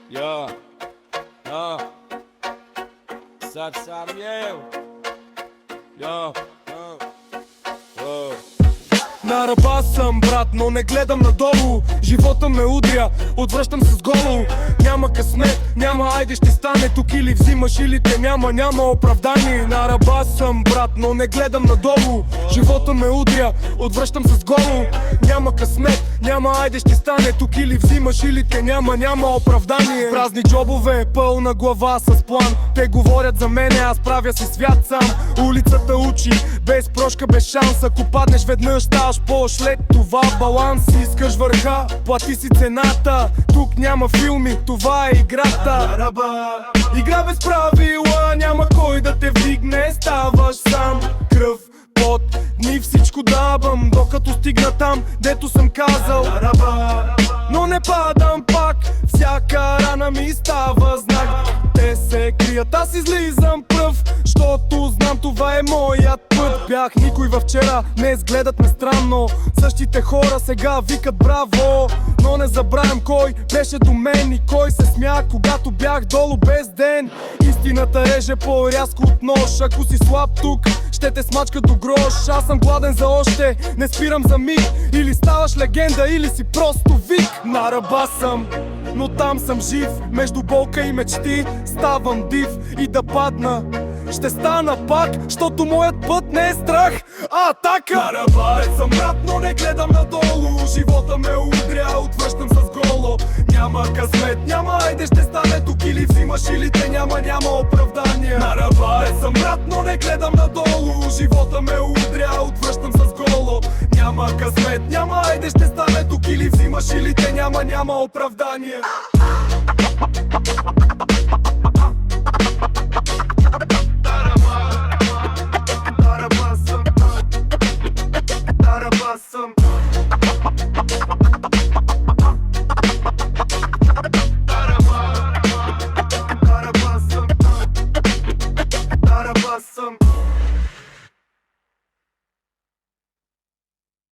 Yo, yo, Sad Samuel. Yo, yo, yo. На ръба съм, брат, но не гледам надолу. Живота ме удря, отвръщам с голо. Няма късмет, няма айде ще стане. Тук или взимаш или те няма оправдание. На ръба съм, брат, но не гледам надолу. Живота ме удря, отвръщам с голо. Няма късмет, няма айде ще стане. Тук или взимаш или те няма оправдание. Празни джобове, пълна глава с план. Те говорят за мене, аз правя си свят сам. Улицата учи, без прошка, без шанс. Ако паднеш веднъж, ставаш по-след това баланс. Искаш върха, плати си цената. Тук няма филми, това е играта. Игра без правила, няма кой да те вдигне. Ставаш сам, кръв, пот, дни всичко давам, докато стигна там, дето съм казал. Но не падам пак, всяка рана ми става знак. Те се крият, аз излизам пръв, защото знам това е моят път. Бях никой във вчера, днес гледат ме странно. Същите хора сега викат браво. Но не забравям кой беше до мен и кой се смя, когато бях долу без ден. Истината реже по-рязко от нож. Ако си слаб тук, ще те смачка до грош. Аз съм гладен за още, не спирам за миг. Или ставаш легенда, или си просто вик. На ръба съм, но там съм жив. Между болка и мечти ставам див. И да падна, ще стана пак, защото моят път не е страх, а атака. На ръба съм, брат, но не гледам надолу. Живота ме удря, отвръщам с голо. Няма късмет, няма айде ще стане. Тук или взимаш или те няма оправдание. На ръба съм, брат, но не гледам надолу. Живота ме удря, отвръщам с голо. Няма късмет, няма айде ще стане. Тук или взимаш или те няма оправдание.